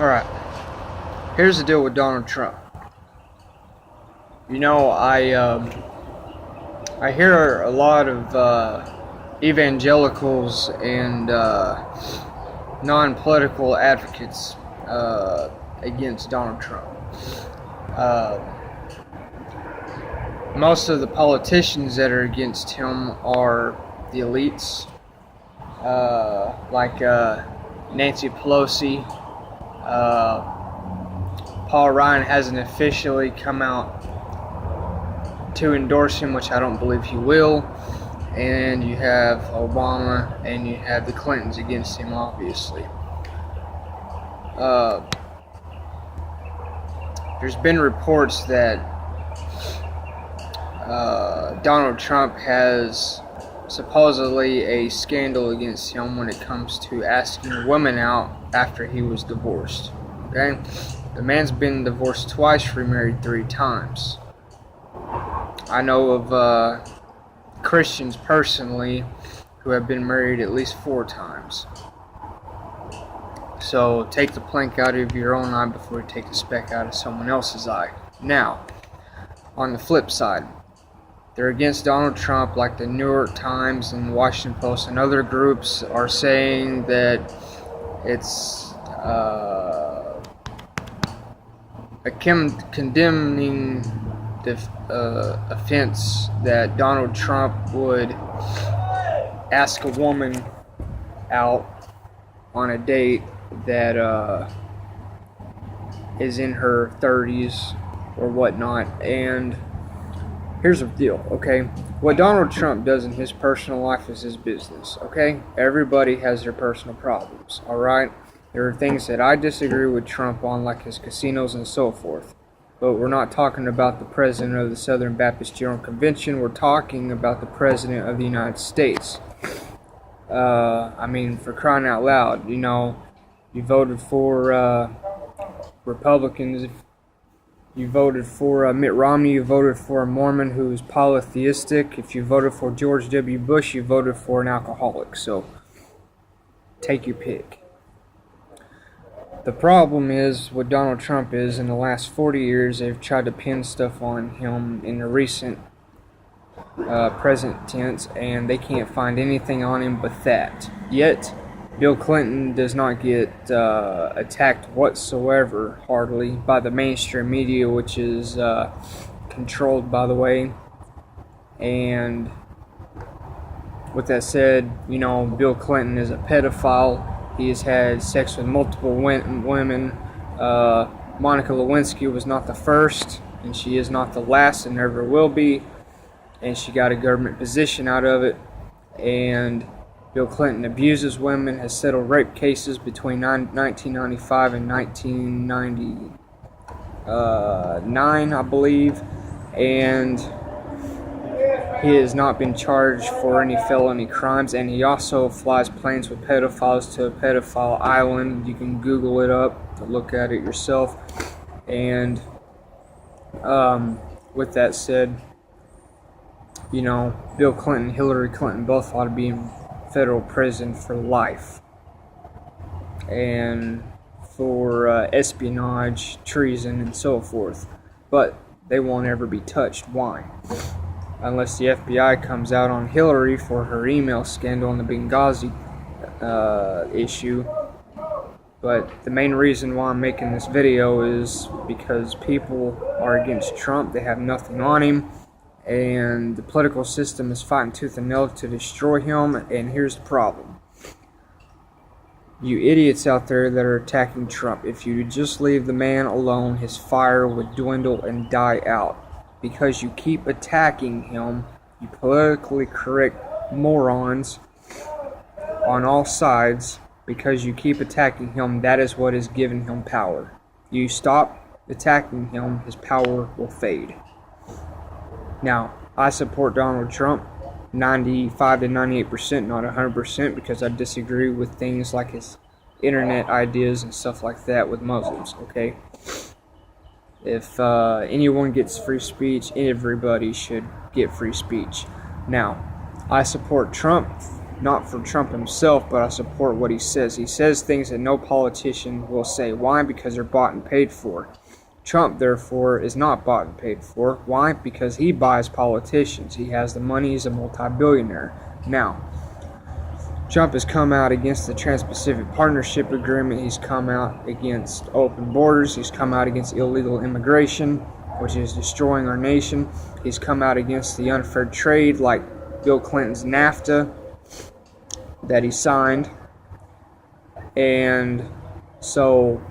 Alright, here's the deal with Donald Trump. You know, I hear a lot of evangelicals and non-political advocates against Donald Trump. Most of the politicians that are against him are the elites, like Nancy Pelosi. Paul Ryan hasn't officially come out to endorse him, which I don't believe he will. And you have Obama and you have the Clintons against him, obviously. There's been reports that Donald Trump has supposedly a scandal against him when it comes to asking women out after he was divorced. Okay? The man's been divorced twice, remarried 3 times. I know of Christians personally who have been married at least 4 times. So take the plank out of your own eye before you take the speck out of someone else's eye. Now, on the flip side, they're against Donald Trump, like the New York Times and Washington Post and other groups are saying that it's a condemning offense that Donald Trump would ask a woman out on a date that is in her 30s or whatnot. And here's the deal, okay? What Donald Trump does in his personal life is his business, okay? Everybody has their personal problems, alright? There are things that I disagree with Trump on, like his casinos and so forth. But we're not talking about the president of the Southern Baptist General Convention. We're talking about the president of the United States. I mean, for crying out loud, you know, you voted for Republicans. You voted for Mitt Romney. You voted for a Mormon who's polytheistic. If you voted for George W. Bush, you voted for an alcoholic. So, take your pick. The problem is what Donald Trump is in the last 40 years, they've tried to pin stuff on him in the recent present tense, and they can't find anything on him but that. Yet, Bill Clinton does not get attacked whatsoever, hardly, by the mainstream media, which is controlled, by the way. And with that said, you know, Bill Clinton is a pedophile. He has had sex with multiple women. Monica Lewinsky was not the first, and she is not the last, and never will be. And she got a government position out of it. And Bill Clinton abuses women, has settled rape cases between 1995 and 1999, I believe. And he has not been charged for any felony crimes, and he also flies planes with pedophiles to a pedophile island. You can Google it up to look at it yourself. And with that said, you know, Bill Clinton, Hillary Clinton both ought to be in federal prison for life, and for espionage, treason, and so forth. But they won't ever be touched. Why? Unless the FBI comes out on Hillary for her email scandal on the Benghazi issue. But the main reason why I'm making this video is because people are against Trump. They have nothing on him, and the political system is fighting tooth and nail to destroy him. And here's the problem. You idiots out there that are attacking Trump, if you just leave the man alone, his fire would dwindle and die out. Because you keep attacking him, you politically correct morons on all sides, because you keep attacking him, that is what is giving him power. You stop attacking him, his power will fade. Now, I support Donald Trump 95 to 98%, not 100%, because I disagree with things like his internet ideas and stuff like that with Muslims, okay? If anyone gets free speech, everybody should get free speech. Now, I support Trump not for Trump himself, but I support what he says. He says things that no politician will say. Why? Because they're bought and paid for. Trump, therefore, is not bought and paid for. Why? Because he buys politicians. He has the money. He's a multi-billionaire. Now, Trump has come out against the Trans-Pacific Partnership Agreement. He's come out against open borders. He's come out against illegal immigration, which is destroying our nation. He's come out against the unfair trade, like Bill Clinton's NAFTA that he signed. And so,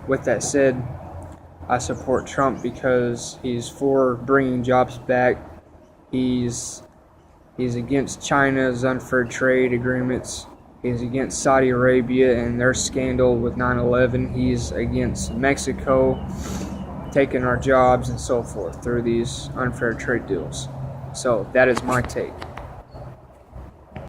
with that said, I support Trump because he's for bringing jobs back. He's against China's unfair trade agreements. He's against Saudi Arabia and their scandal with 9/11. He's against Mexico taking our jobs and so forth through these unfair trade deals. So that is my take.